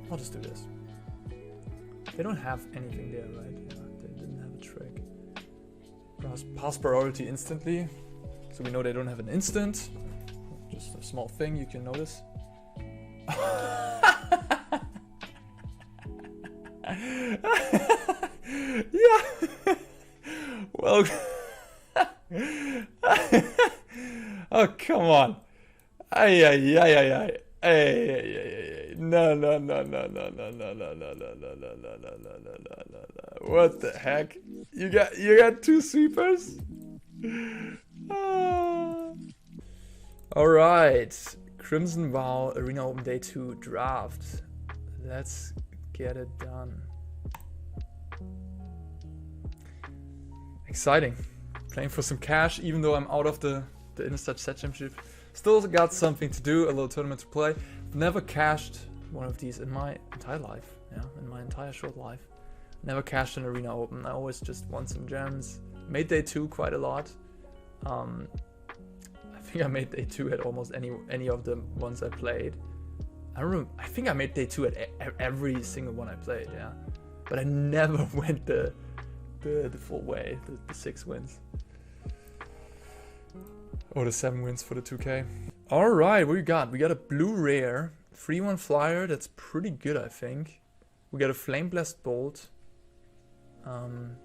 I'll just do this. They don't have anything there, right? Yeah, they didn't have a trick. Pass priority instantly. So we know they don't have an instant. Just a small thing you can notice. Yeah. Well. Oh, come on. Ay, ay, ay, ay, ay. Ay. No. What the heck? You got two sweepers? Alright. Crimson Vow Arena Open Day 2 draft. Let's get it done. Exciting. Playing for some cash, even though I'm out of the Interstate Set Championship. Still got something to do, a little tournament to play. Never cashed one of these in my entire life. Yeah, in my entire short life. Never cashed an Arena Open. I always just won some gems. Made Day 2 quite a lot. I think I made Day 2 at almost any of the ones I played. I don't remember. I think I made Day 2 at every single one I played, yeah. But I never went the full way, the 6 wins. Or the 7 wins for the 2K. Alright, what we got? We got a blue rare, 3-1 flyer, that's pretty good I think. We got a Flame Blast Bolt. 3-1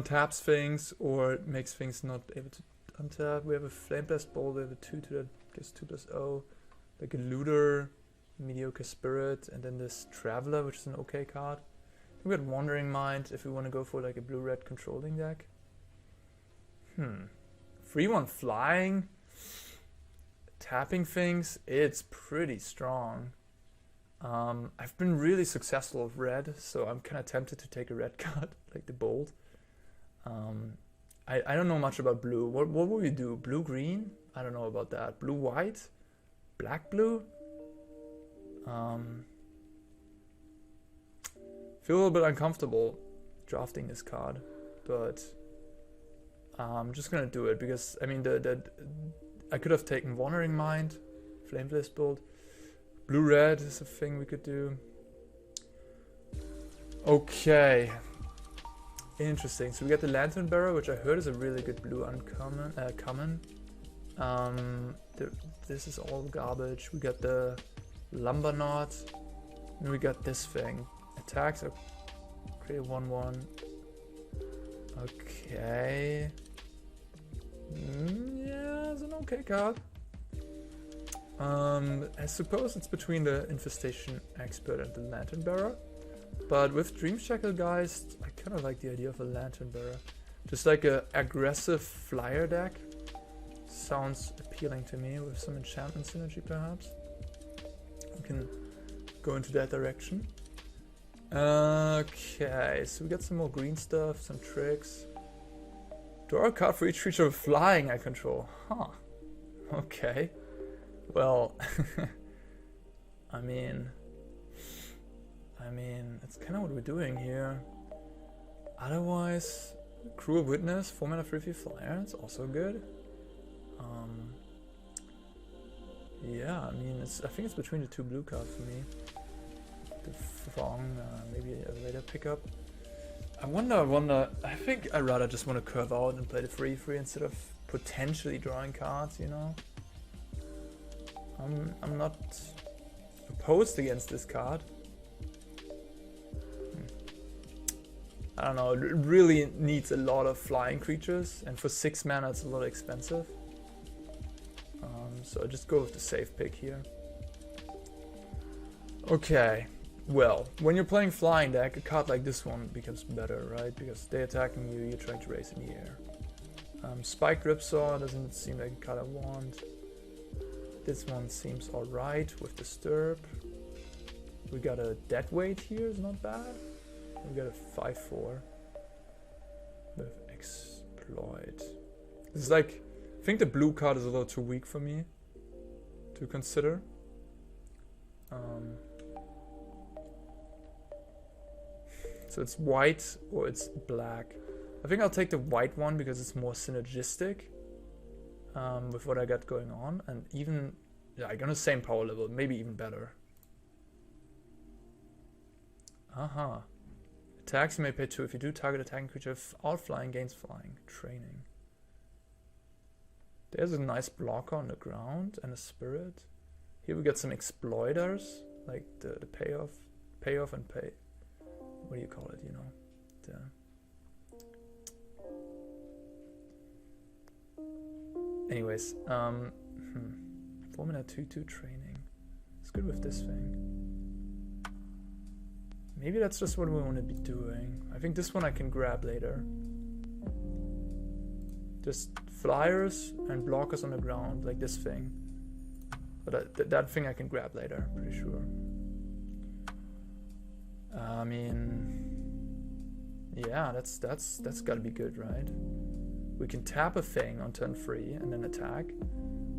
taps things or makes things not able to untap. We have a Flame Blast Bolt, we have a 2 to that, I guess 2+0. Like a Looter, Mediocre Spirit, and then this Traveler, which is an okay card. We got Wandering Mind if we want to go for like a blue-red controlling deck. 3-1 flying, tapping things, it's pretty strong. I've been really successful with red, so I'm kind of tempted to take a red card, like the Bolt. I don't know much about blue. What will we do? Blue-green? I don't know about that. Blue-white? Black-blue? Feel a little bit uncomfortable drafting this card, but I'm just gonna do it because I mean I could have taken Wandering Mind, Flame Blast Bolt, blue-red is a thing we could do. Okay, interesting. So we got the Lantern Bearer, which I heard is a really good blue uncommon. This is all garbage. We got the Lumberknot, and we got this thing. Attacks are create a 1/1. Okay. Yeah, it's an okay card. I suppose it's between the Infestation Expert and the Lantern Bearer. But with Dream Shackle Geist, I kind of like the idea of a Lantern Bearer. Just like a aggressive flyer deck. Sounds appealing to me with some enchantment synergy perhaps. We can go into that direction. Okay, so we got some more green stuff, some tricks. Draw a card for each creature with flying I control. Huh. Okay. Well, I mean, it's kind of what we're doing here. Otherwise, Cruel Witness, 4-mana 3/3 flyer, it's also good. Yeah, I mean, I think it's between the two blue cards for me. The Thong, maybe a later pickup. I wonder, I think I'd rather just want to curve out and play the 3/3 instead of potentially drawing cards, you know? I'm not opposed against this card. I don't know, it really needs a lot of flying creatures, and for 6 mana it's a lot expensive. So I just go with the safe pick here. Okay, well, when you're playing flying deck, a card like this one becomes better, right? Because they're attacking you, you're trying to raise in the air. Spiked Ripsaw doesn't seem like a card I want. This one seems alright with Disturb. We got a Dead Weight here, is not bad. We got a 5/4 with Exploit. This is like, I think the blue card is a little too weak for me to consider. So it's white or it's black. I think I'll take the white one because it's more synergistic with what I got going on, and even like on the same power level, maybe even better. Uh-huh. Attacks you may pay 2. If you do, target attacking creature without flying gains flying. Training. There's a nice blocker on the ground and a spirit. Here we get some exploiters, like the payoff and pay. What do you call it, you know? Anyways, 4-mana 2/2 training. It's good with this thing. Maybe that's just what we want to be doing. I think this one I can grab later. Just flyers and blockers on the ground, like this thing. But that thing I can grab later, pretty sure. I mean, yeah, that's gotta be good, right? We can tap a thing on turn 3 and then attack.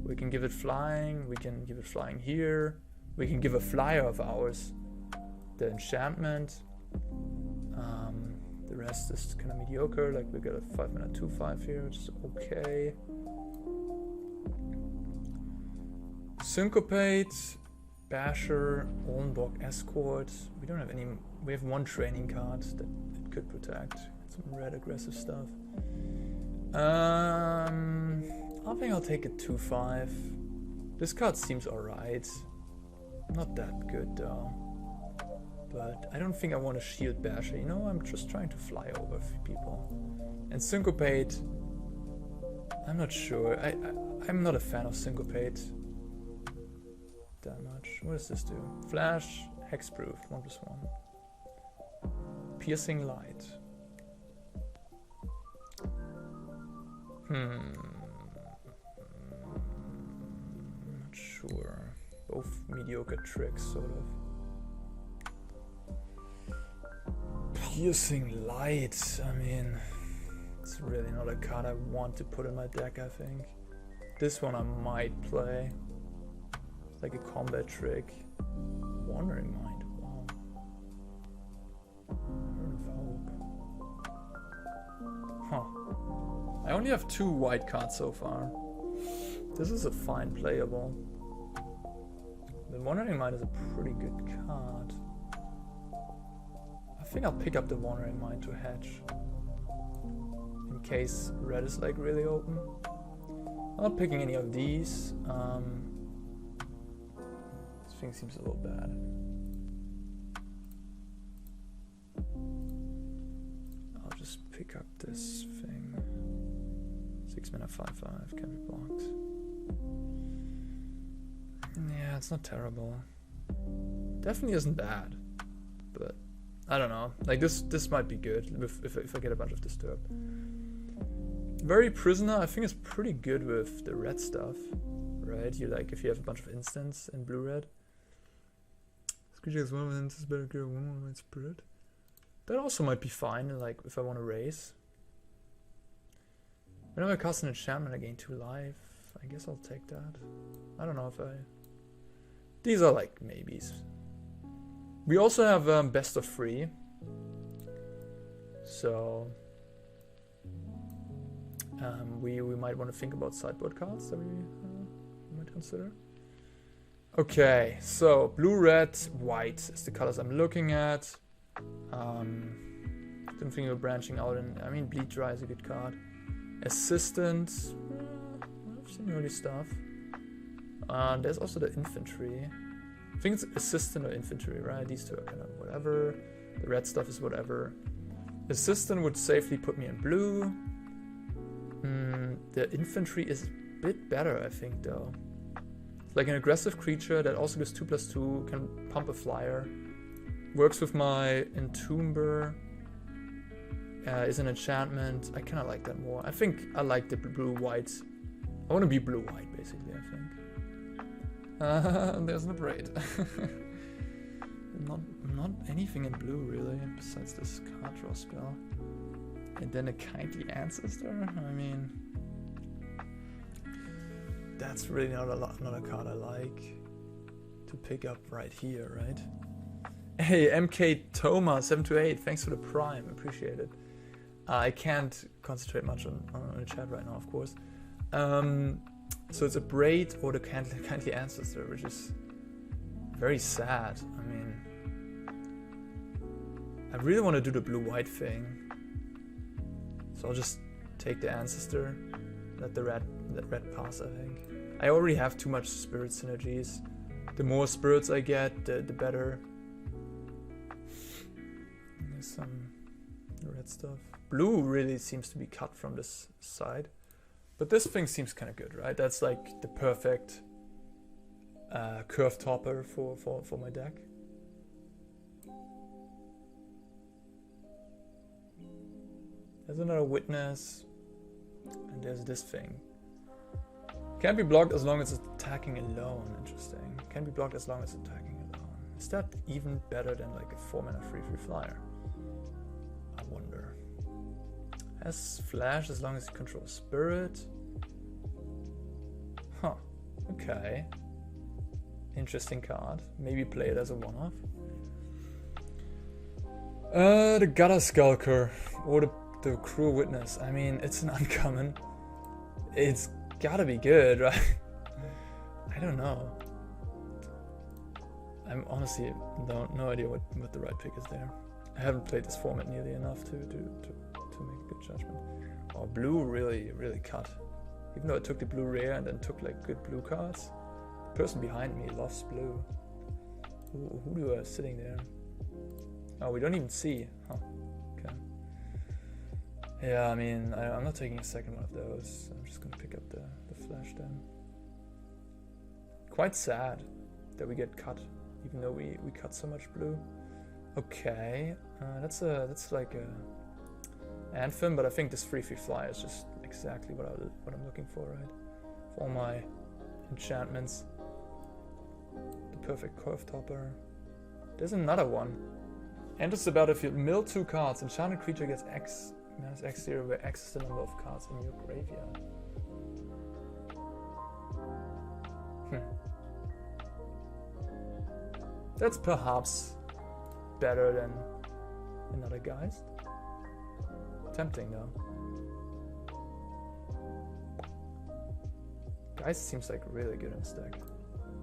We can give it flying. We can give it flying here. We can give a flyer of ours the enchantment. The rest is kind of mediocre. Like we got a 5-mana 2/5 here, which is okay. Syncopate, Basher, Ollenborg Escort. We don't have any. We have one training card that it could protect. Some red aggressive stuff. I think I'll take a 2/5. This card seems alright. Not that good though. But I don't think I want to shield Basher. You know, I'm just trying to fly over people. And Syncopate, I'm not sure. I'm not a fan of Syncopate that much. What does this do? Flash, hexproof, 1/1. Piercing light. Not sure. Both mediocre tricks, sort of. Piercing light. I mean, it's really not a card I want to put in my deck, I think. This one I might play. It's like a combat trick. Wandering Mind. Wow. Heart of Hope. Huh. I only have 2 white cards so far. This is a fine playable. The Wandering Mind is a pretty good card. I think I'll pick up the Wandering Mind to hedge. In case red is like really open. I'm not picking any of these. This thing seems a little bad. I'll just pick up this thing. 6-mana 5/5 can be blocked. Yeah, it's not terrible. Definitely isn't bad, but I don't know. Like this might be good if I get a bunch of Disturb. Very Prisoner, I think is pretty good with the red stuff, right? You like if you have a bunch of instants in blue-red. This creature has 1 instance, better get 1/1 spirit. That also might be fine, like if I want to raise. Whenever I cast an enchantment, I gain 2 life. I guess I'll take that. I don't know if I... These are like maybes. We also have best of 3. So... we might want to think about sideboard cards that we might consider. Okay, so blue, red, white is the colors I'm looking at. Don't think we're branching out, and I mean Bleed Dry is a good card. Assistant, I've seen early stuff. There's also the infantry. I think it's assistant or infantry, right? These two are kind of whatever. The red stuff is whatever. Assistant would safely put me in blue. The infantry is a bit better, I think, though. It's like an aggressive creature that also gives 2/2, can pump a flyer. Works with my Entomber. Is an enchantment. I kind of like that more. I think I like the blue-white. I want to be blue-white, basically, I think. There's no braid. not anything in blue, really, besides this card draw spell. And then a Kindly Ancestor? I mean... That's really not a card I like to pick up right here, right? Hey, MK Toma 728, thanks for the Prime, appreciate it. I can't concentrate much on the chat right now, of course. So it's a Braid or the Kindly Ancestor, which is very sad. I mean, I really want to do the blue-white thing. So I'll just take the Ancestor, let the red pass, I think. I already have too much spirit synergies. The more spirits I get, the better. There's some red stuff. Blue really seems to be cut from this side. But this thing seems kind of good, right? That's like the perfect curve topper for my deck. There's another witness. And there's this thing. Can't be blocked as long as it's attacking alone. Interesting. Can be blocked as long as it's attacking alone. Is that even better than like a 4-mana 3/3 flyer? I wonder. Has flash as long as you control spirit. Huh. Okay. Interesting card. Maybe play it as a one-off. The Gutter Skulker. Or the Cruel Witness. I mean, it's an uncommon. It's gotta be good, right? I don't know. I'm honestly no idea what the right pick is there. I haven't played this format nearly enough to make a good judgment. Oh, blue really cut. Even though I took the blue rare and then took like good blue cards. The person behind me loves blue. Who do I have sitting there? Oh, we don't even see. Huh. Okay. Yeah, I mean, I'm not taking a second one of those. I'm just gonna pick up the flash then. Quite sad that we get cut, even though we cut so much blue. Okay, that's like a Anthem, but I think this 3/3 fly is just exactly what I'm looking for, right? For all my enchantments. The perfect curve topper. There's another one. Enters the battlefield, mill 2 cards. Enchanted creature gets X minus X0, where X is the number of cards in your graveyard. That's perhaps better than another Geist. Tempting though. Geist seems like really good in this deck.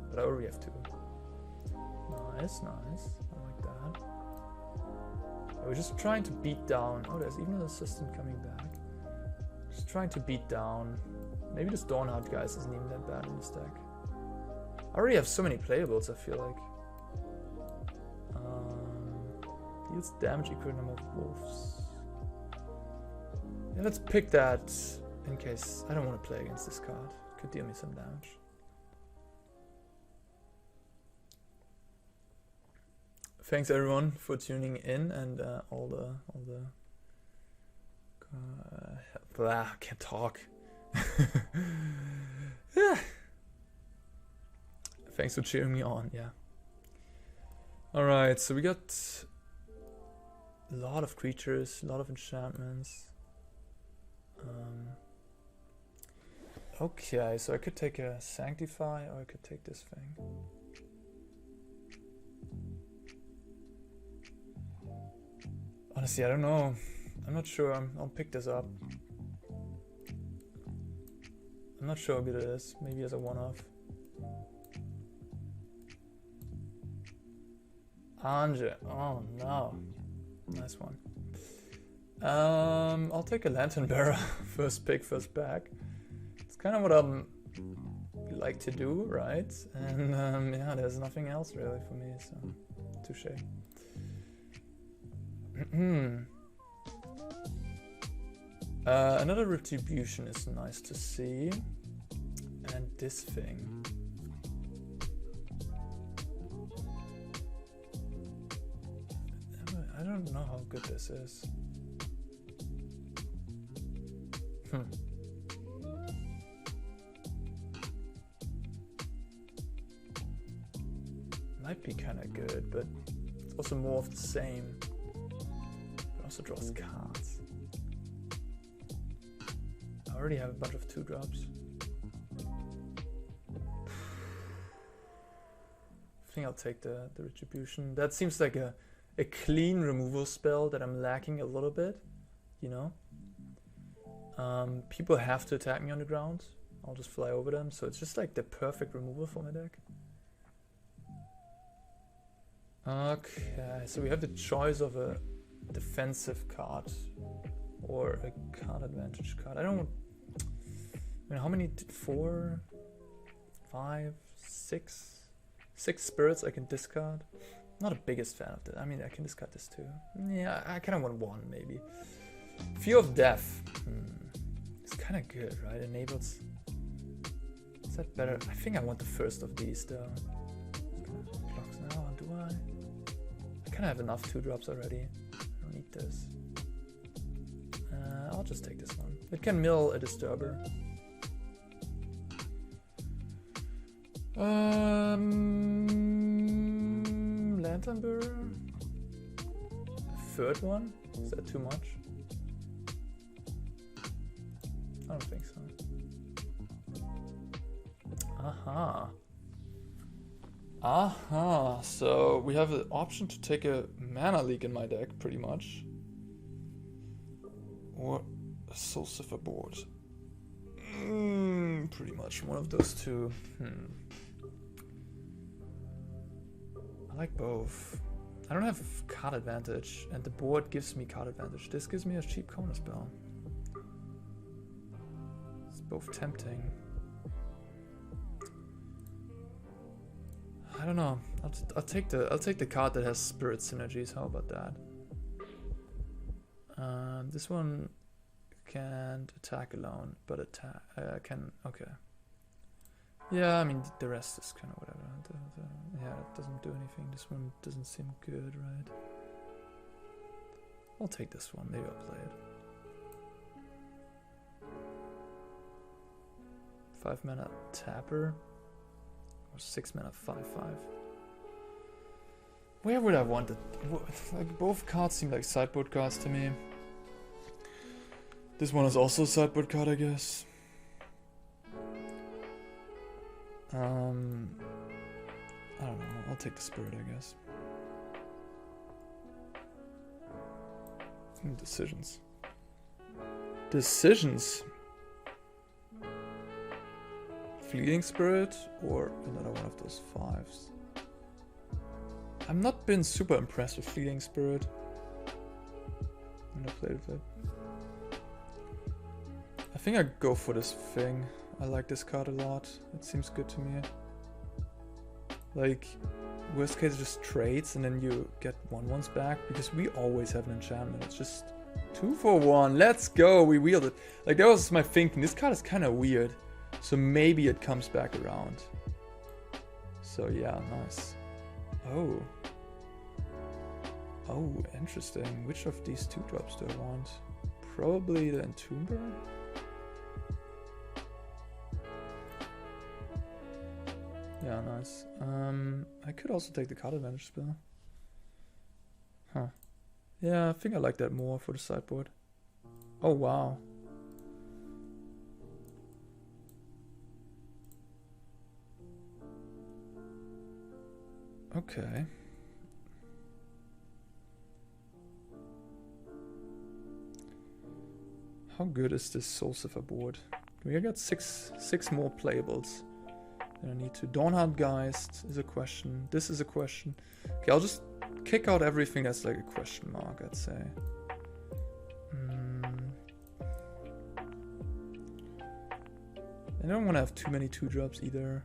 But I already have 2. Nice. I like that. We're just trying to beat down. Oh, there's even an assistant coming back. Just trying to beat down. Maybe this Dawnheart Geist isn't even that bad in this deck. I already have so many playables, I feel like. Deals damage equal to number of wolves. Yeah, let's pick that in case I don't want to play against this card. Could deal me some damage. Thanks everyone for tuning in and all the I can't talk. Yeah. Thanks for cheering me on. Yeah. All right, so we got a lot of creatures, a lot of enchantments. Okay, so I could take a Sanctify or I could take this thing. Honestly, I don't know. I'm not sure. I'll pick this up. I'm not sure how good it is. Maybe as a one-off. Anje. Oh no. Nice one. I'll take a Lantern Bearer. First pick, first back. It's kind of what I'm like to do, right? And yeah, there's nothing else really for me, so touché. Another Retribution is nice to see. And this thing. I don't know how good this is. Might be kind of good, but it's also more of the same. It also draws cards. I already have a bunch of 2-drops. I think I'll take the Retribution. That seems like a clean removal spell that I'm lacking a little bit, you know? People have to attack me on the ground. I'll just fly over them, so it's just like the perfect removal for my deck. Okay, so we have the choice of a defensive card or a card advantage card. I don't. I mean, how many? 4, 5, 6 spirits I can discard. Not the biggest fan of that. I mean, I can discard this too. Yeah, I kind of want 1 maybe. Fear of Death. It's kind of good, right? Enables. Is that better? I think I want the first of these though. Blocks now, do I? I kind of have enough 2-drops already. I don't need this. I'll just take this one. It can mill a Disturber. Lantern Bearer. Third one? Is that too much? I don't think so. Aha. Aha. So we have the option to take a mana leak in my deck, pretty much. Or a Soul Cipher board. Pretty much one of those two. I like both. I don't have card advantage, and the board gives me card advantage. This gives me a cheap counter spell. It's both tempting. I don't know. I'll take the card that has spirit synergies. How about that? This one can't attack alone, but attack can. Okay. Yeah, I mean the rest is kind of whatever. Yeah, it doesn't do anything. This one doesn't seem good, right? I'll take this one. Maybe I'll play it. 5 mana tapper. Or 6 mana 5/5. Where would I want it? Like both cards seem like sideboard cards to me. This one is also a sideboard card, I guess. I don't know. I'll take the spirit, I guess. Decisions. Decisions. Fleeting Spirit or another one of those 5s. I've not been super impressed with Fleeting Spirit when I played with it. I think I go for this thing. I like this card a lot. It seems good to me. Like, worst case just trades and then you get 1/1s back because we always have an enchantment. It's just 2 for 1. Let's go. We wield it. Like, that was my thinking. This card is kind of weird. So maybe it comes back around. So yeah, nice. Oh. Oh, interesting. Which of these 2-drops do I want? Probably the Entomber? Yeah, nice. I could also take the card advantage spell. Huh. Yeah, I think I like that more for the sideboard. Oh, wow. Okay. How good is this Soul Cipher board? We got six more playables. And I need to. Dawnhard Geist is a question. This is a question. Okay, I'll just kick out everything that's like a question mark, I'd say. I don't want to have too many 2-drops either.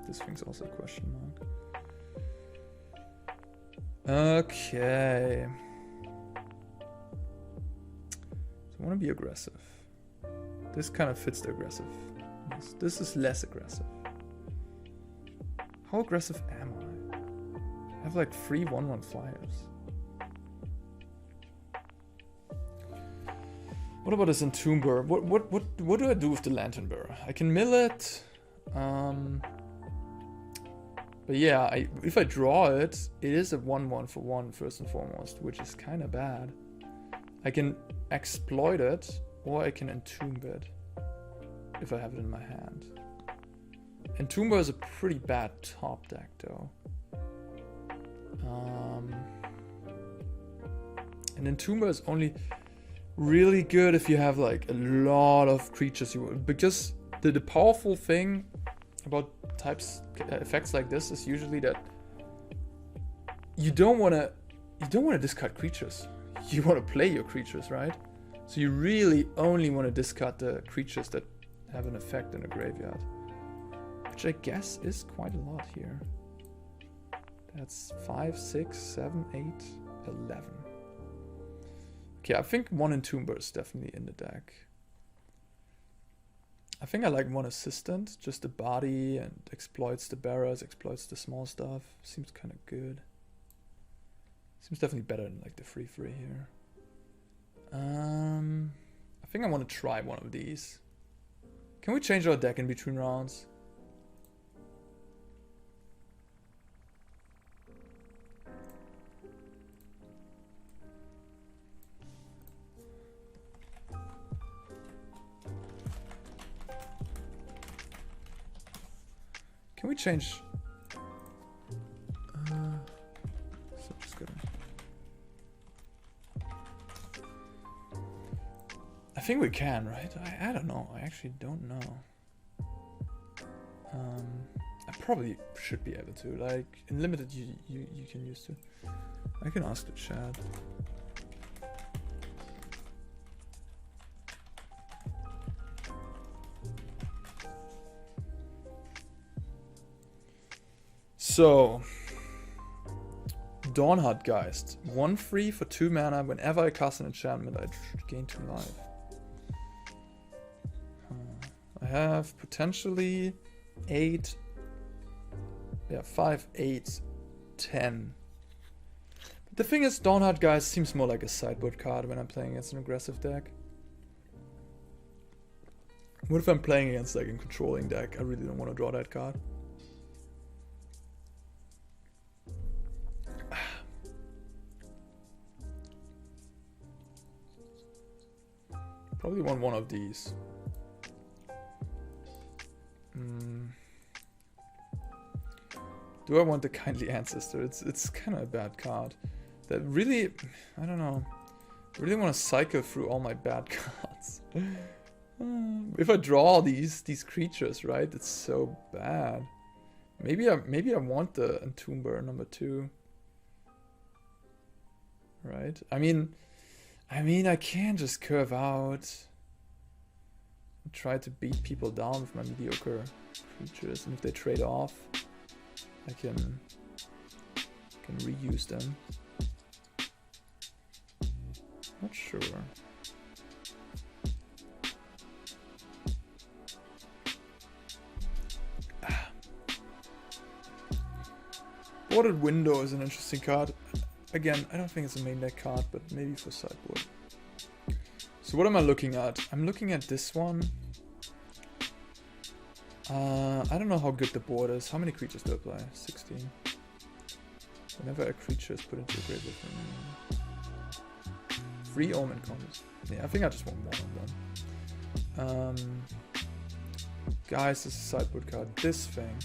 This thing's also a question mark. Okay. So I want to be aggressive. This kind of fits the aggressive. This is less aggressive. How aggressive am I? I have like 3 1/1 flyers. What about this Entomber? What do I do with the Lantern Bearer? I can mill it. But yeah, if I draw it, it is a 1/1 for 1 first and foremost, which is kind of bad. I can exploit it, or I can Entomb it if I have it in my hand. Entomber is a pretty bad top deck, though. And Entomber is only really good if you have like a lot of creatures because the powerful thing about effects like this is usually that you don't want to discard creatures. You want to play your creatures, right? So you really only want to discard the creatures that have an effect in a graveyard, which I guess is quite a lot here. That's 5, 6, 7, 8, 11. Okay, I think 1 Entomber is definitely in the deck. I think I like 1 Assistant, just the body and exploits the bearers, exploits the small stuff. Seems kind of good. Seems definitely better than like the free here. I think I want to try one of these. Can we change our deck in between rounds? Can we change? So just gonna. I think we can, right? I don't know. I actually don't know. I probably should be able to. Like in limited, you can use to. I can ask the chat. So, Dawnheartgeist. 1 free for 2 mana. Whenever I cast an enchantment, I gain 2 life. I have potentially 8. Yeah, 5, 8, 10. But the thing is, Dawnheartgeist seems more like a sideboard card when I'm playing against an aggressive deck. What if I'm playing against like a controlling deck? I really don't want to draw that card. Probably want one of these. Do I want the Kindly Ancestor? It's kind of a bad card. That really, I don't know. I really want to cycle through all my bad cards. If I draw these creatures, right? It's so bad. Maybe I want the Entomber number 2. Right? I mean, I can't just curve out and try to beat people down with my mediocre creatures, and if they trade off, I can reuse them. Not sure. Boarded Window is an interesting card. Again, I don't think it's a main deck card, but maybe for sideboard. So what am I looking at? I'm looking at this one. I don't know how good the board is. How many creatures do I play? 16. Whenever a creature is put into a graveyard for me. 3 Omen combos. Yeah, I think I just want one of them. Guys, this is a sideboard card. This thing.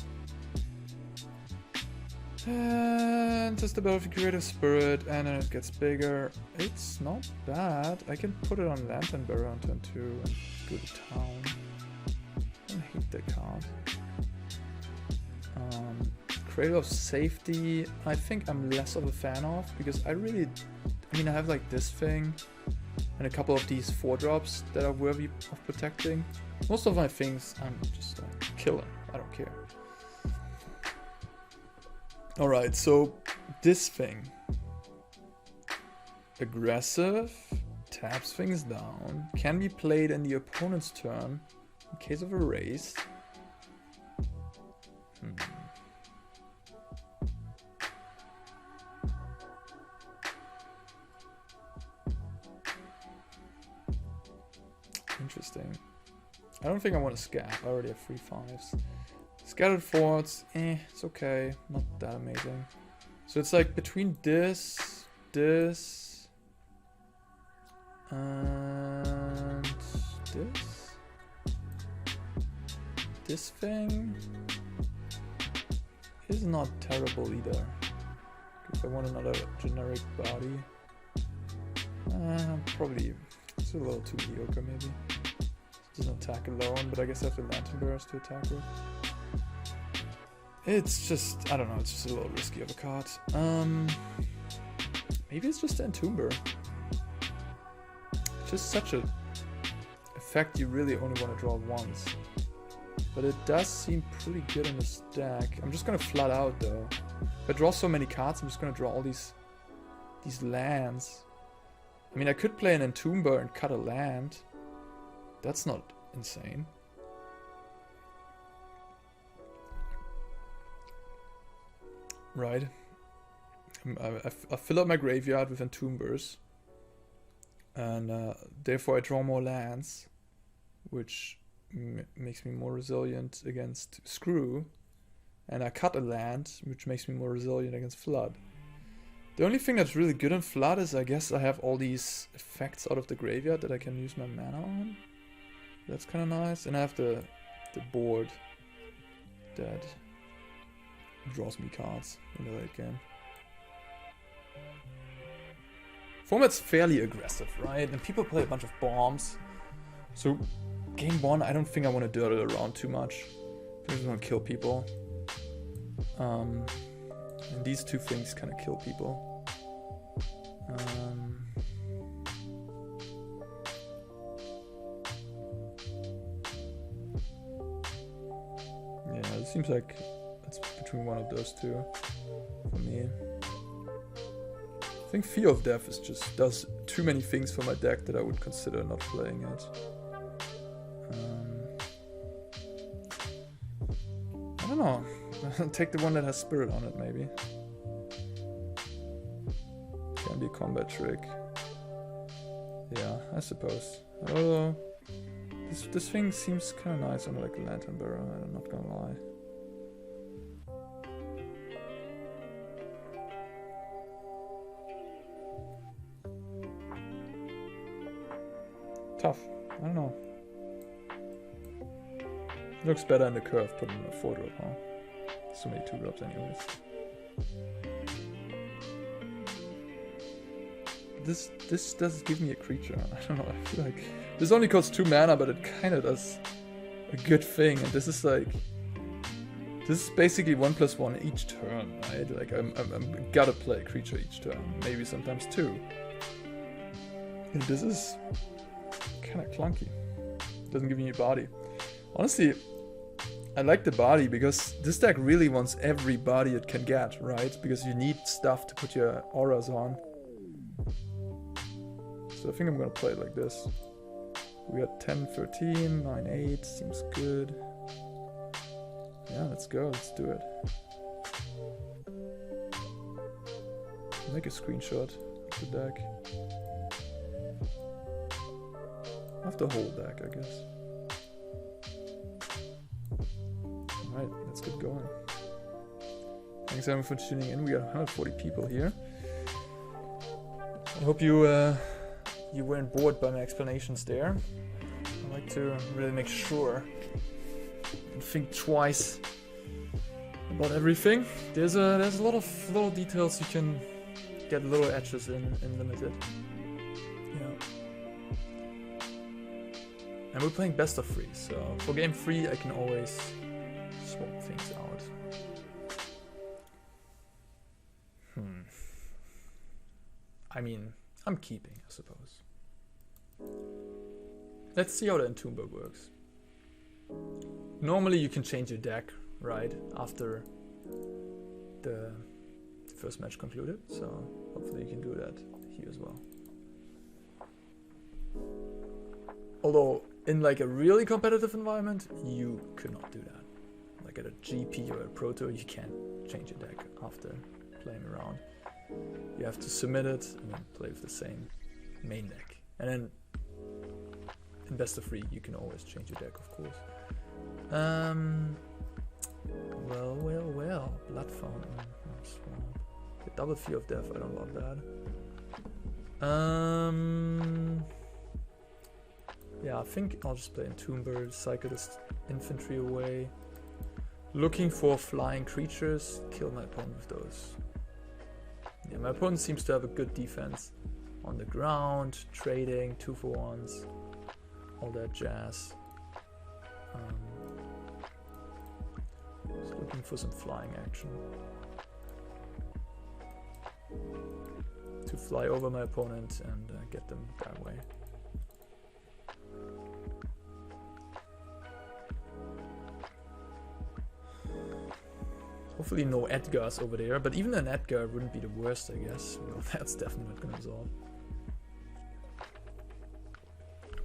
And just the ability of Creative Spirit, and then it gets bigger. It's not bad. I can put it on Lantern Bearer on turn 2 and go to town. I don't hate that card. Cradle of Safety, I think I'm less of a fan of, because I have like this thing and a couple of these 4-drops that are worthy of protecting. Most of my things I'm just like killing. I don't care. Alright, so this thing. Aggressive, taps things down, can be played in the opponent's turn in case of a race. Interesting. I don't think I want to scab. I already have 3 5s. Scattered Forts, it's okay. Not that amazing. So it's like between this, and this. This thing is not terrible either. If I want another generic body, probably it's a little too mediocre maybe. It doesn't attack alone, but I guess I have the Lantern Bearers to attack with. It's just, I don't know, it's just a little risky of a card. Maybe it's just Entomber. It's just such a effect you really only want to draw once. But it does seem pretty good in the stack. I'm just gonna flood out though. If I draw so many cards, I'm just gonna draw all these lands. I mean, I could play an Entomber and cut a land. That's not insane. Right. I fill up my graveyard with Entombers. And therefore I draw more lands, which makes me more resilient against Screw. And I cut a land, which makes me more resilient against Flood. The only thing that's really good in Flood is I guess I have all these effects out of the graveyard that I can use my mana on. That's kind of nice. And I have the board that draws me cards in the late game. Format's fairly aggressive, right? And people play a bunch of bombs. So game 1, I don't think I want to dirt it around too much. I just want to kill people. And these two things kind of kill people. Yeah, it seems like it's between one of those two for me. I think Fear of Death is just does too many things for my deck that I would consider not playing it. I don't know. Take the one that has Spirit on it, maybe. Can be a combat trick. Yeah, I suppose. Although this thing seems kind of nice on like a Lantern Bearer. I'm not gonna lie. Tough. I don't know. It looks better in the curve putting a 4-drop, huh? So many 2-drops anyways. This does give me a creature. I don't know, I feel like this only costs 2 mana, but it kind of does a good thing. And this is like, this is basically 1/1 each turn, right? Like I'm gotta play a creature each turn, maybe sometimes 2. And this is kind of clunky. Doesn't give me a body. Honestly, I like the body because this deck really wants every body it can get, right? Because you need stuff to put your auras on. So I think I'm gonna play it like this. We got 10, 13, 9, 8, seems good. Yeah, let's go, let's do it. Make a screenshot of the deck. Of the whole deck, I guess. Alright, let's get going. Thanks everyone for tuning in. We got 140 people here. I hope you weren't bored by my explanations there. I like to really make sure and think twice about everything. There's a lot of little details you can get little edges in limited. And we're playing best of 3, so for game 3 I can always swap things out. I mean, I'm keeping, I suppose. Let's see how the Entomber works. Normally you can change your deck, right, after the first match concluded, so hopefully you can do that here as well. Although, in like a really competitive environment, you could not do that. Like at a GP or a Pro Tour, you can't change your deck after playing around. You have to submit it and then play with the same main deck. And then in best of 3, you can always change your deck, of course. Well. Blood Fountain. Swamp. The double Fear of Death, I don't love that. Yeah, I think I'll just play Entomber, cycle this infantry away. Looking for flying creatures, kill my opponent with those. Yeah, my opponent seems to have a good defense on the ground, trading, 2-for-1s, all that jazz. Just looking looking for some flying action. To fly over my opponent and get them that way. Hopefully no Edgars over there, but even an Edgar wouldn't be the worst, I guess. Well, that's definitely not gonna resolve.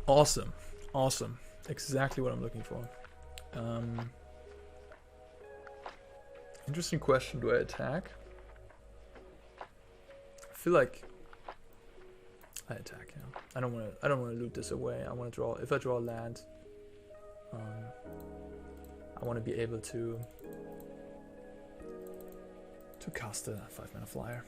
Awesome. Awesome. Exactly what I'm looking for. Interesting question, do I attack? I feel like I attack, yeah. I don't wanna loot this away. I wanna draw, if I draw land, I wanna be able to cast a 5-mana flyer.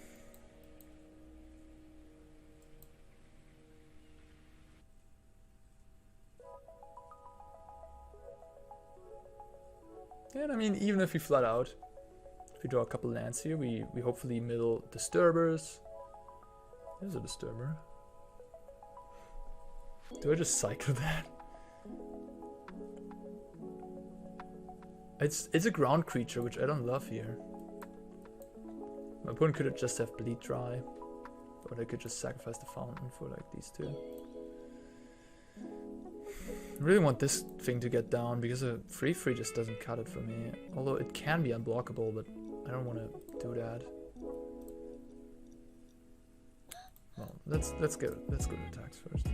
And I mean, even if we flat out, if we draw a couple lands here, we hopefully middle Disturbers. There's a Disturber. Do I just cycle that? It's a ground creature, which I don't love here. My opponent could just have Bleed Dry, or they could just sacrifice the Fountain for like these two. I really want this thing to get down because a 3/3 just doesn't cut it for me. Although it can be unblockable, but I don't want to do that. Well, let's go to attacks first.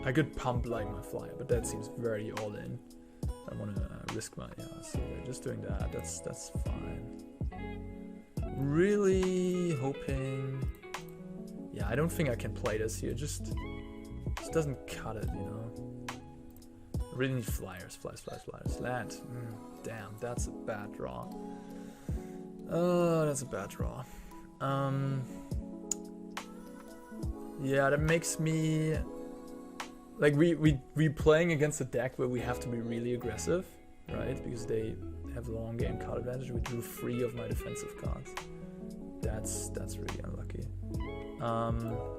I could pump like my flyer, but that seems very all in. I want to risk my so just doing that. That's fine. Really hoping. Yeah, I don't think I can play this here. Just doesn't cut it, you know. I really need flyers, flyers. Land. Damn, that's a bad draw. That's a bad draw. Yeah, that makes me. Like we playing against a deck where we have to be really aggressive, right? Because they have long game card advantage. We drew 3 of my defensive cards. That's really unlucky.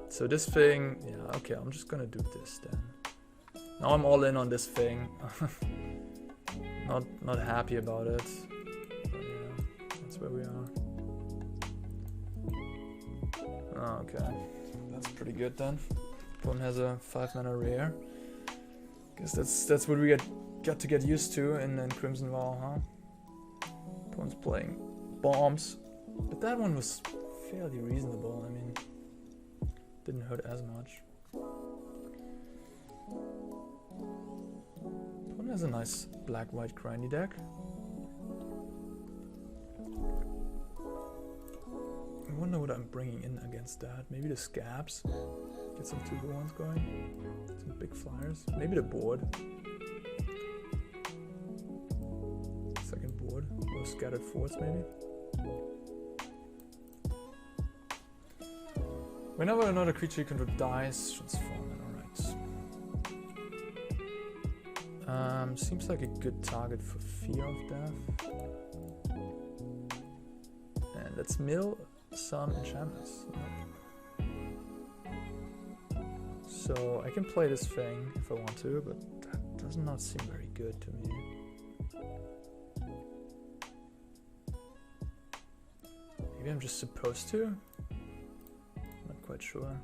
So this thing, yeah, okay, I'm just gonna do this then. Now I'm all in on this thing. Not happy about it. But yeah, that's where we are. Okay, that's pretty good then. Opponent has a 5-mana rare. Guess that's what we got to get used to in Crimson Vow, huh? Opponent's playing bombs, but that one was fairly reasonable. I mean, didn't hurt as much. Opponent has a nice black-white grindy deck. I wonder what I'm bringing in against that. Maybe the Scabs. Get some 2-1s going. Some big flyers. Maybe the board. Second board. Or Scattered Forts maybe. Whenever another creature you control dies, transform it. Alright. Seems like a good target for Fear of Death. And let's mill some enchantments. So I can play this thing if I want to, but that does not seem very good to me. Maybe I'm just supposed to? Not quite sure.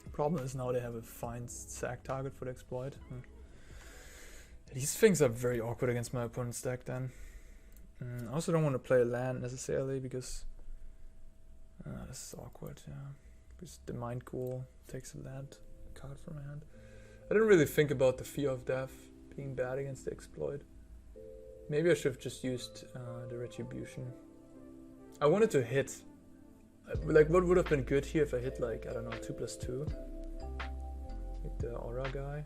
The problem is now they have a fine sack target for the exploit. These things are very awkward against my opponent's deck then. I also don't want to play a land necessarily because this is awkward, yeah. Because the Mind Cool takes a land card from my hand. I didn't really think about the Fear of Death being bad against the exploit. Maybe I should have just used the Retribution. I wanted to hit. Like, what would have been good here if I hit, like, I don't know, 2/2? Like the Aura guy.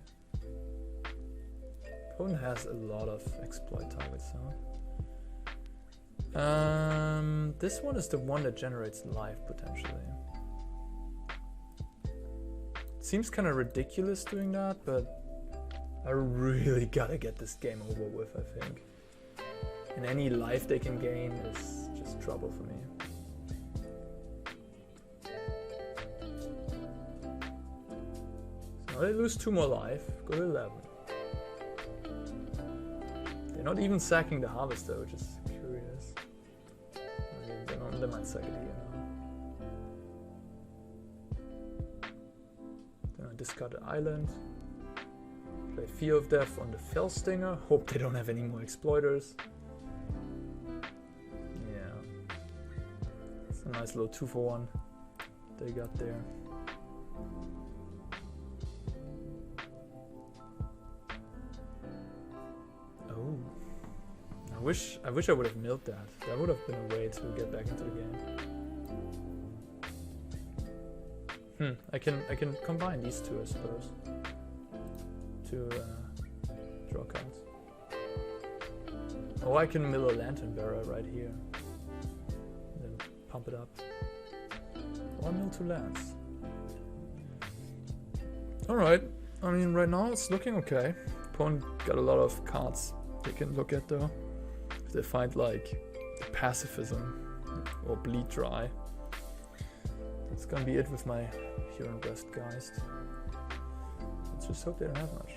Opponent has a lot of exploit targets, huh? This one is the one that generates life potentially. Seems kind of ridiculous doing that, but I really gotta get this game over with, I think. And any life they can gain is just trouble for me. Oh, they lose 2 more life. Go to 11. They're not even sacking the harvester, which is curious. Okay, they might sack it here now. Then I discard the island. Play Fear of Death on the Fellstinger. Hope they don't have any more exploiters. Yeah. It's a nice little 2-for-1 they got there. Oh. I wish I would have milled that. That would have been a way to get back into the game. I can combine these two, I suppose. To draw cards. Or I can mill a Lantern Bearer right here. And then pump it up. Or mill 2 lands. Alright. I mean, right now it's looking okay. Opponent got a lot of cards they can look at though. If they find like Pacifism or Bleed Dry. That's gonna be it with my Huron Breast Geist. Let's just hope they don't have much.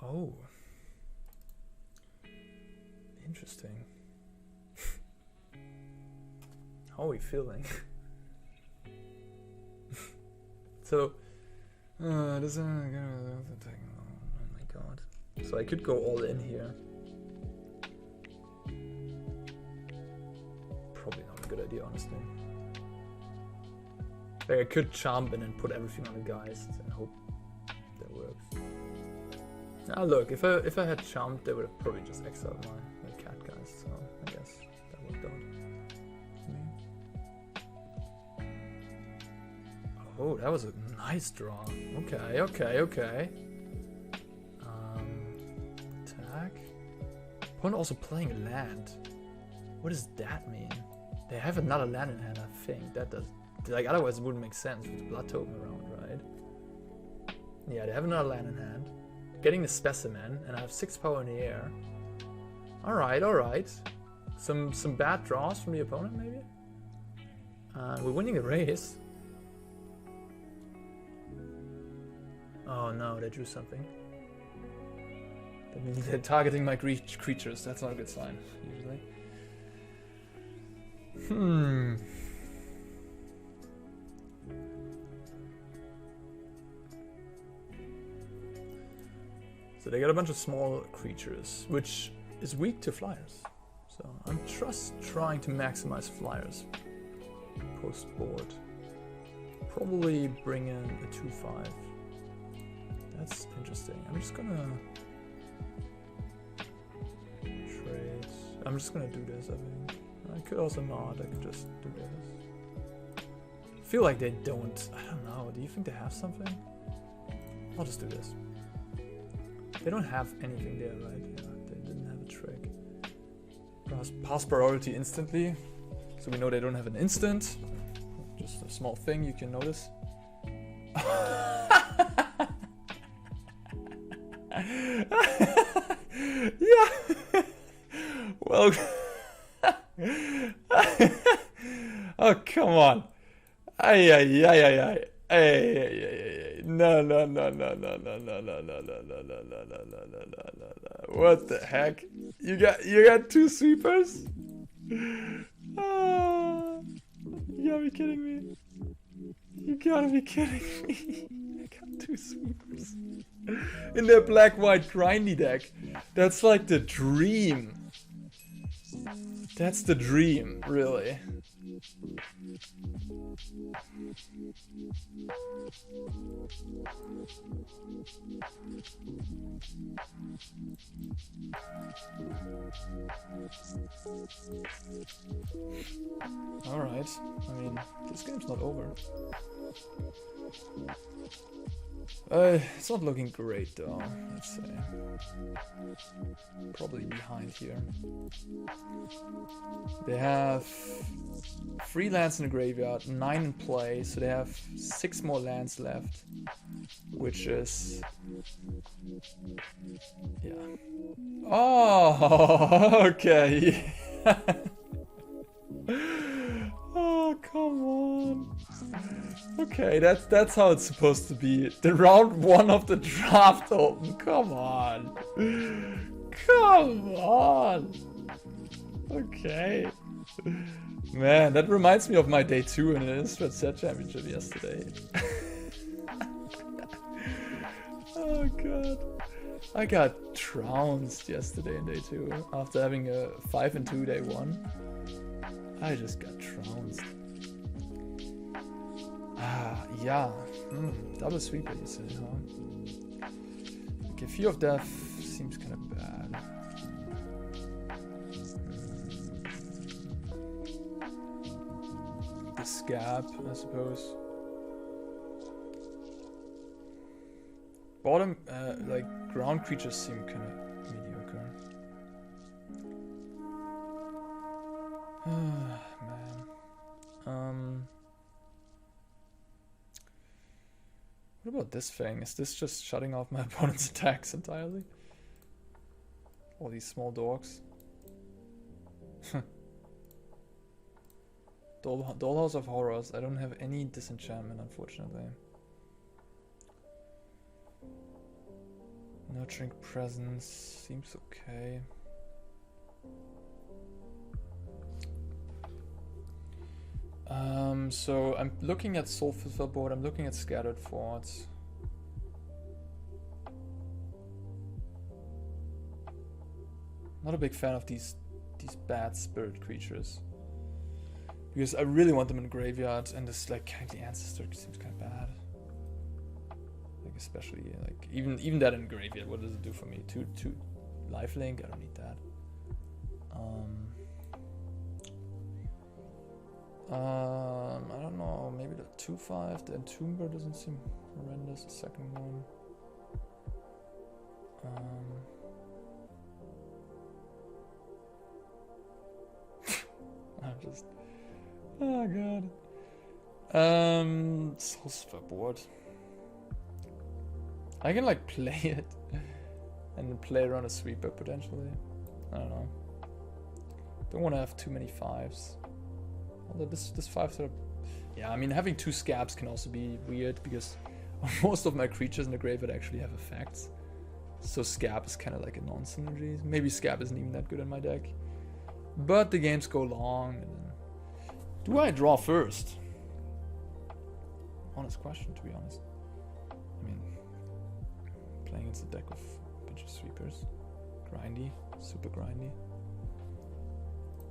Oh. Interesting. How are we feeling? So, doesn't. Oh my god. So I could go all in here. Probably not a good idea, honestly. Like I could jump and then put everything on the Geist and hope that works. Ah, look, if I had jumped, they would have probably just exiled my cat guys, so I guess that worked out for me. Oh, that was a nice draw. Okay. Attack. Opponent also playing a land. What does that mean? They have another land in hand, I think. That does, like, otherwise it wouldn't make sense with the blood token around, right? Yeah, they have another land in hand. Getting the Specimen, and I have 6 power in the air. Alright. Some bad draws from the opponent, maybe? We're winning a race. Oh no, they drew something. That means they're targeting my creatures. That's not a good sign, usually. So they got a bunch of small creatures, which is weak to flyers. So I'm just trying to maximize flyers post board. Probably bring in a 2/5. That's interesting. I'm just gonna trade. I'm just gonna do this, I think. I could also not. I could just do this. I feel like they don't. I don't know. Do you think they have something? I'll just do this. They don't have anything there, right? Yeah, they didn't have a trick. Pass priority instantly. So we know they don't have an instant. Just a small thing you can notice. Yeah. Well. Oh, come on. Ay. No. What the heck? You got 2 sweepers? Oh, you gotta be kidding me. You gotta be kidding me. I got 2 sweepers. In their black-white grindy deck. That's like the dream. That's the dream, really. Alright, I mean, this game's not over. It's not looking great though, let's say. Probably behind here. They have 3 lands in the graveyard, 9 in play, so they have 6 more lands left. Which is... yeah. Oh, okay. Oh, come on. Okay, that's how it's supposed to be. The round 1 of the draft open. Come on. Come on. Okay. Man, that reminds me of my day 2 in the Innistrad Set Championship yesterday. Oh god. I got trounced yesterday in day 2 after having a 5-2 day 1. I just got trounced. Ah, yeah. Double sweeper, you say, huh? Okay, Fear of Death seems kind of bad. The Scab, I suppose. Bottom, like, ground creatures seem kind of mediocre. Man. What about this thing? Is this just shutting off my opponent's attacks entirely? All these small dogs. Dollhouse of Horrors. I don't have any disenchantment, unfortunately. Nurturing Presence seems okay. So I'm looking at Soul Filter board, I'm looking at Scattered Forts. Not a big fan of these bad spirit creatures. Because I really want them in the graveyard, and this like Kindly Ancestor seems kind of bad. Like especially like even that in graveyard, what does it do for me? 2 lifelink? I don't need that. I don't know, maybe the 2/5, the Entomber doesn't seem horrendous, the second one. I'm just... oh god. Soulsfer board. I can like play it and then play around a sweeper potentially. I don't know. Don't want to have too many 5s. Although this 5 sort of... yeah, I mean having 2 Scabs can also be weird because most of my creatures in the graveyard actually have effects. So Scab is kind of like a non-synergy. Maybe Scab isn't even that good in my deck. But the games go long. And then... do I draw first? Honest question, to be honest. I mean, playing against a deck of a bunch of sweepers. Grindy, super grindy.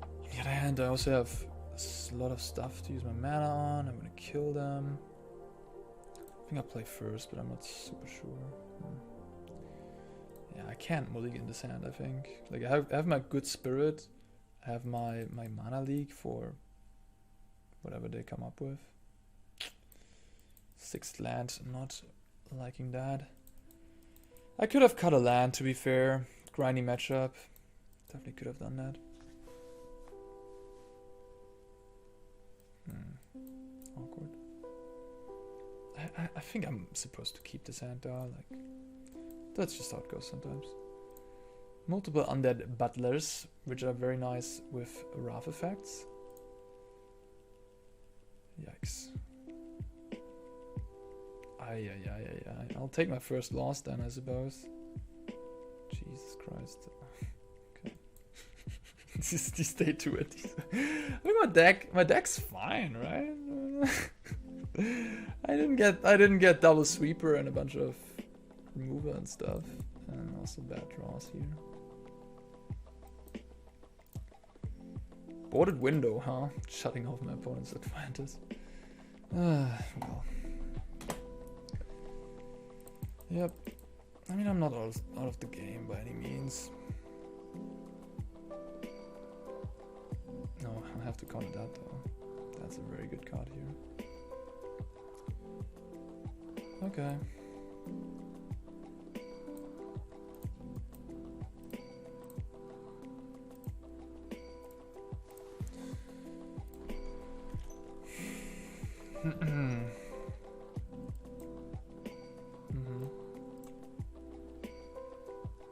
On the other hand, I also have a lot of stuff to use my mana on. I'm gonna kill them. I think I'll play first, but I'm not super sure. Yeah, I can't mulligan this hand, I think. Like, I have my good spirit. I have my mana leak for whatever they come up with. 6th land, not liking that. I could have cut a land, to be fair. Grindy matchup. Definitely could have done that. Awkward. I think I'm supposed to keep this hand though. Like, that's just how it goes sometimes. Multiple undead butlers, which are very nice with wrath effects. Yikes. Ay. I'll take my first loss then, I suppose. Jesus Christ. Okay. These day 2 at these. I think my deck's fine, right? I didn't get double sweeper and a bunch of remover and stuff. And also bad draws here. Boarded window, huh? Shutting off my opponent's advantage. Well. Yep. I mean, I'm not out of the game by any means. No, I have to counter that though. That's a very good card here. Okay. Mm-hmm.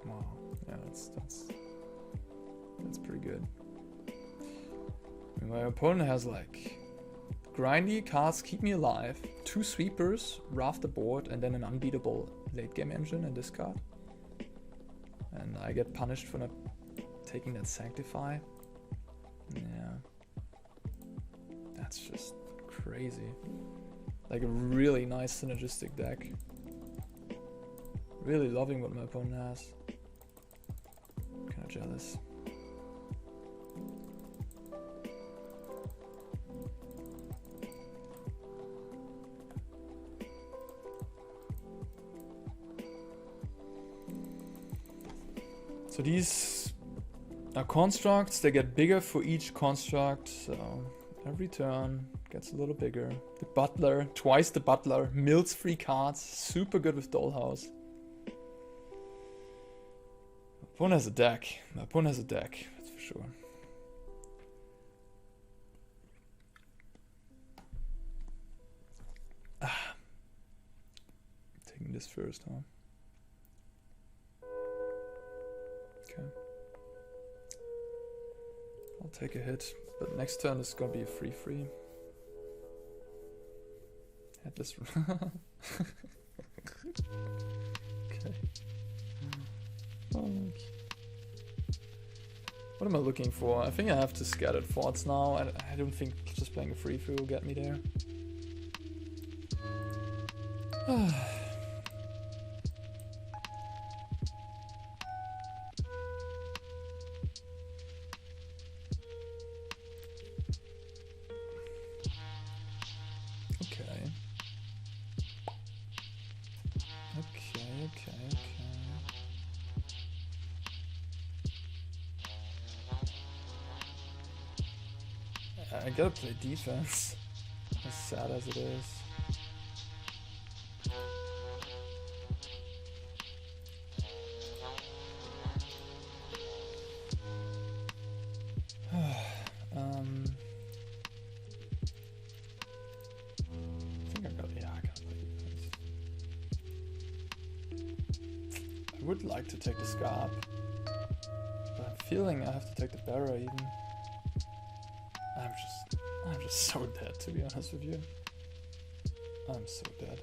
Wow, yeah, that's pretty good. I mean, my opponent has like grindy cards keep me alive, 2 sweepers, raft the board, and then an unbeatable late game engine in this card. And I get punished for not taking that Sanctify. Yeah. That's just crazy. Like a really nice synergistic deck. Really loving what my opponent has. Kinda jealous. So these are constructs, they get bigger for each construct, so every turn gets a little bigger. The Butler, twice the Butler, mills free cards, super good with Dollhouse. My opponent has a deck, that's for sure. Taking this first, huh? Okay. I'll take a hit, but next turn is gonna be a 3/3. Headless. Okay. What am I looking for? I think I have to Scattered Thoughts now. I don't think just playing a 3/3 will get me there. Okay. I gotta play defense, as sad as it is. I would like to take the Scarp, but I'm feeling I have to take the Barra even. I'm just so dead, to be honest with you. I'm so dead.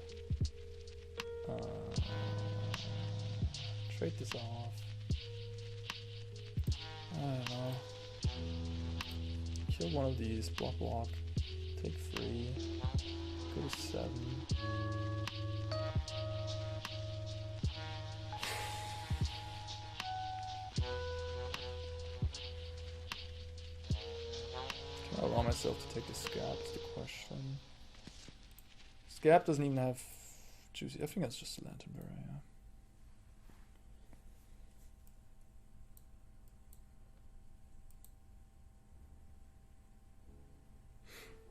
Trade this off. I don't know. Kill one of these, block, take 3, go to 7. Can I allow myself to take the Scab is the question. Scab doesn't even have juicy. I think that's just a Lantern Bearer, yeah.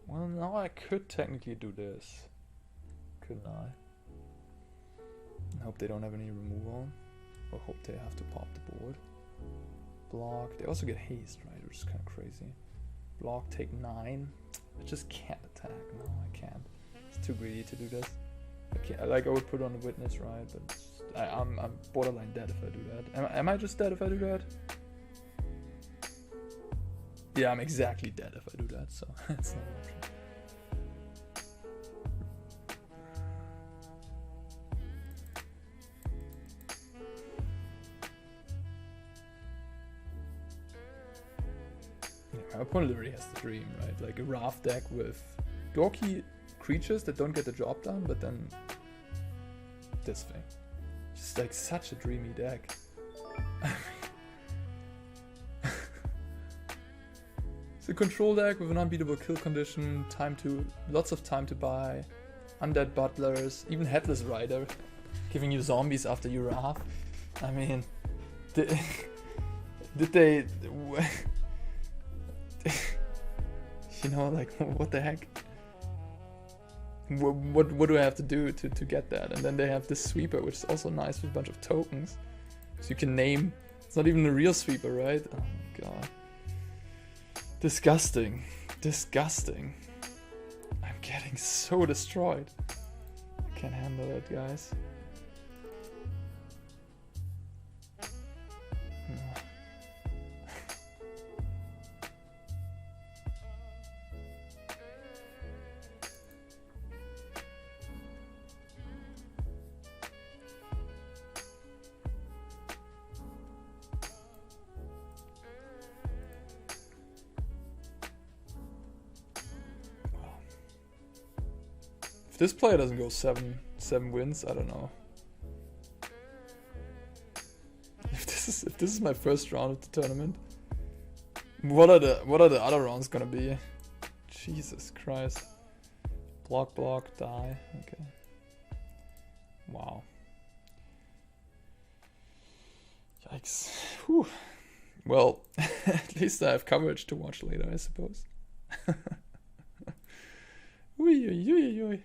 Well, now I could technically do this, couldn't I? I hope they don't have any removal, or hope they have to pop the board. Block, they also get haste, right, which is kind of crazy. Block, take 9, I just can't attack, no I can't. It's too greedy to do this. I can't, like I would put on the witness, right, but I'm borderline dead if I do that. Am I just dead if I do that? Yeah, I'm exactly dead if I do that, so it's not an option. Yeah, my opponent already has the dream, right? Like a raft deck with dorky creatures that don't get the job done, but then this thing. Just like such a dreamy deck. It's a control deck with an unbeatable kill condition, lots of time to buy, undead butlers, even Headless Rider, giving you zombies after you raft. I mean, did they, you know, like what the heck? What do I have to do to get that? And then they have this sweeper, which is also nice with a bunch of tokens, so you can name. It's not even a real sweeper, right? Oh my god. Disgusting. Disgusting. I'm getting so destroyed. Can't handle it, guys. If this player doesn't go seven wins, I don't know. If this is my first round of the tournament, what are the other rounds gonna be? Jesus Christ. Block, die. Okay. Wow. Yikes. Whew. Well, at least I have coverage to watch later, I suppose. Ui, ui, ui, ui.